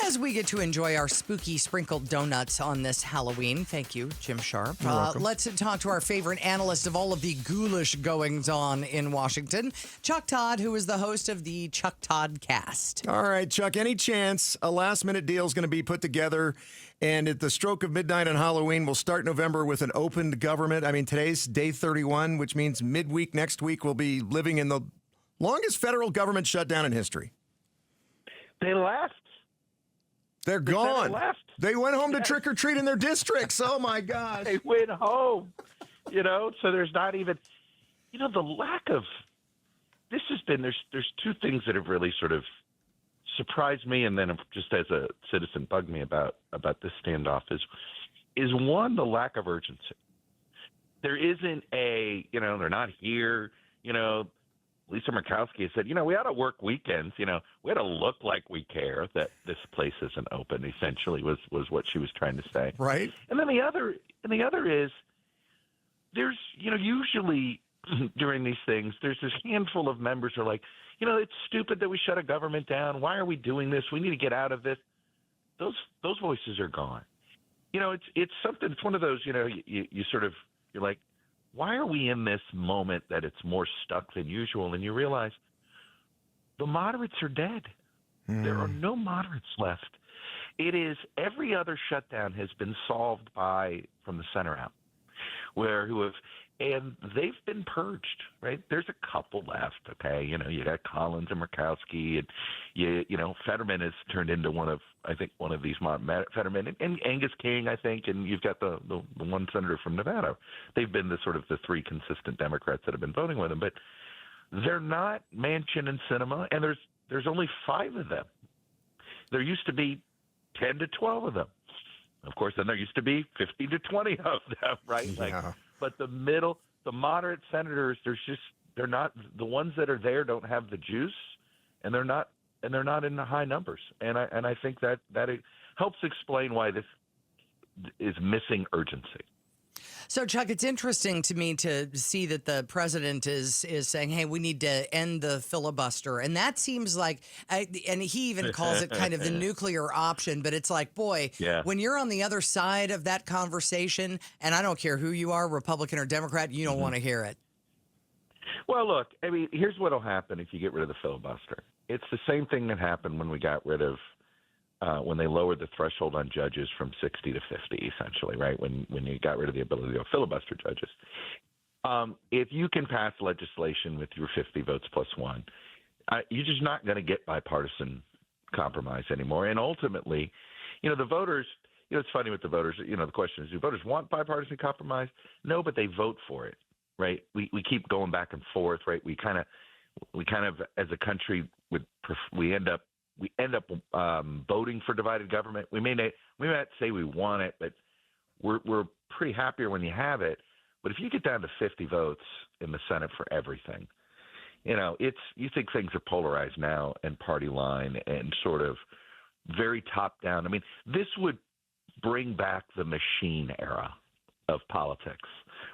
as we get to enjoy our spooky sprinkled donuts on this Halloween, thank you, Jim Sharp. Let's talk to our favorite analyst of all of the ghoulish goings-on in Washington, Chuck Todd, who is the host of the Chuck Todd Cast. All right, Chuck, any chance a last-minute deal is going to be put together, and at the stroke of midnight on Halloween, we'll start November with an opened government? I mean, today's day 31, which means midweek next week we'll be living in the longest federal government shutdown in history. They left. They're gone. Left. They went home to trick or treat in their districts. Oh my gosh. They went home. So there's not even, the lack of. This has been there's two things that have really sort of surprised me, and then just as a citizen bugged me about this standoff is one, the lack of urgency. There isn't they're not here. Lisa Murkowski has said, we ought to work weekends. We ought to look like we care that this place isn't open, essentially was what she was trying to say. Right. And then the other is there's, usually during these things, there's this handful of members who are like, it's stupid that we shut a government down. Why are we doing this? We need to get out of this. Those voices are gone. It's something, it's one of those, you sort of, you're like, why are we in this moment that it's more stuck than usual? And you realize the moderates are dead. There are no moderates left. It is every other shutdown has been solved from the center out, and they've been purged, right? There's a couple left, okay? You got Collins and Murkowski, and Fetterman has turned into one of these Fetterman and Angus King, I think, and you've got the one senator from Nevada. They've been the three consistent Democrats that have been voting with him, but they're not Manchin and Sinema, and there's only 5 of them. There used to be 10 to 12 of them. Of course, then there used to be 15 to 20 of them, right? Yeah. But the moderate senators, they're not, the ones that are there don't have the juice, and they're not in the high numbers. And I think that it helps explain why this is missing urgency. So, Chuck, it's interesting to me to see that the president is saying, hey, we need to end the filibuster. And that seems like, and he even calls it kind of the nuclear option. But it's like, boy, when you're on the other side of that conversation, and I don't care who you are, Republican or Democrat, you don't want to hear it. Well, look, I mean, here's what will happen if you get rid of the filibuster. It's the same thing that happened when we got rid of when they lowered the threshold on judges from 60 to 50, essentially, right? When you got rid of the ability to filibuster judges. If you can pass legislation with your 50 votes plus one, you're just not going to get bipartisan compromise anymore. And ultimately, the voters, it's funny with the voters, the question is, do voters want bipartisan compromise? No, but they vote for it, right? We keep going back and forth, right? We kind of, as a country, we end up voting for divided government. We may not say we want it, but we're pretty happier when you have it. But if you get down to 50 votes in the Senate for everything, you think things are polarized now and party line and sort of very top down. I mean, this would bring back the machine era of politics,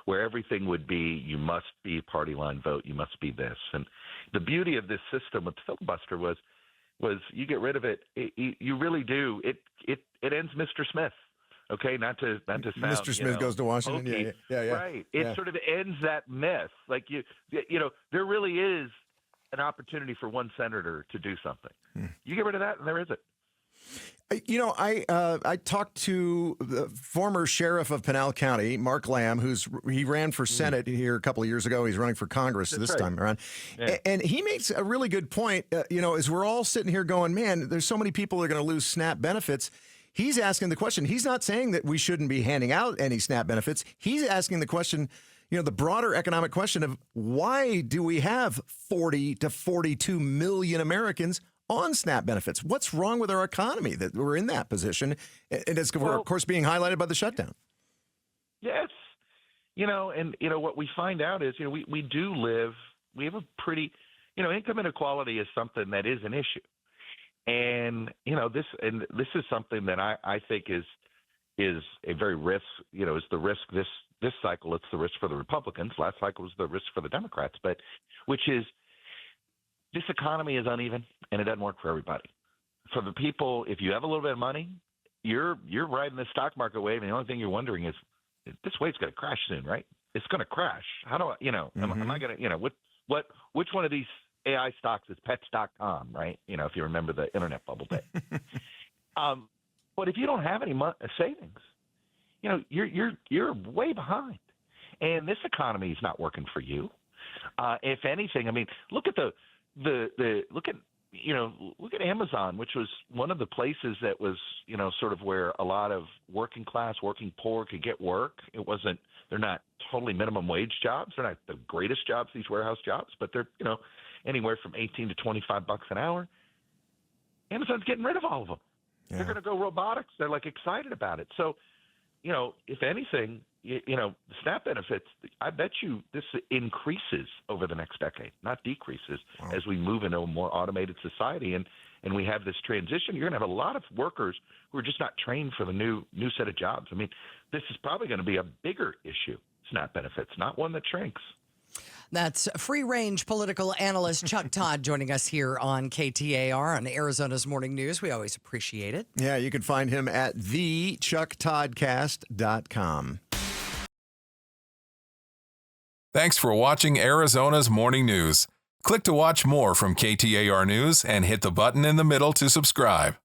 where everything would be, you must be party line vote, you must be this. And the beauty of this system with filibuster was you get rid of it, you really do. It ends Mr. Smith. Okay, not to sound, Mr. Smith goes to Washington. Okay. Yeah. Right. It sort of ends that myth. Like there really is an opportunity for one senator to do something. You get rid of that, and there isn't. I talked to the former sheriff of Pinal County, Mark Lamb, he ran for Senate here a couple of years ago. He's running for Congress time around. Yeah. And he makes a really good point, as we're all sitting here going, man, there's so many people that are going to lose SNAP benefits. He's asking the question. He's not saying that we shouldn't be handing out any SNAP benefits. He's asking the question, the broader economic question of why do we have 40 to 42 million Americans on SNAP benefits? What's wrong with our economy that we're in that position? And it's, of course, being highlighted by the shutdown. Yes. What we find out is, we have a pretty, income inequality is something that is an issue. And, this is something that I think is a very risk, is the risk this cycle. It's the risk for the Republicans. Last cycle was the risk for the Democrats, which is this economy is uneven and it doesn't work for everybody. for the people, if you have a little bit of money, you're riding the stock market wave, and the only thing you're wondering is, this wave's going to crash soon, right? It's going to crash. How do I, am I going to, which one of these AI stocks is Pets.com, right? If you remember the internet bubble day. But if you don't have any savings, you're way behind, and this economy is not working for you. If anything, I mean, look at look at Amazon, which was one of the places that was, sort of where a lot of working class, working poor could get work. They're not totally minimum wage jobs. They're not the greatest jobs, these warehouse jobs, but they're, anywhere from 18 to 25 bucks an hour. Amazon's getting rid of all of them. Yeah. They're going to go robotics. They're excited about it. So, if anything, the SNAP benefits, I bet you this increases over the next decade, not decreases, as we move into a more automated society and we have this transition. You're going to have a lot of workers who are just not trained for the new set of jobs. I mean, this is probably going to be a bigger issue, SNAP benefits, not one that shrinks. That's free-range political analyst Chuck Todd joining us here on KTAR on Arizona's Morning News. We always appreciate it. Yeah, you can find him at thechucktoddcast.com. Thanks for watching Arizona's Morning News. Click to watch more from KTAR News and hit the button in the middle to subscribe.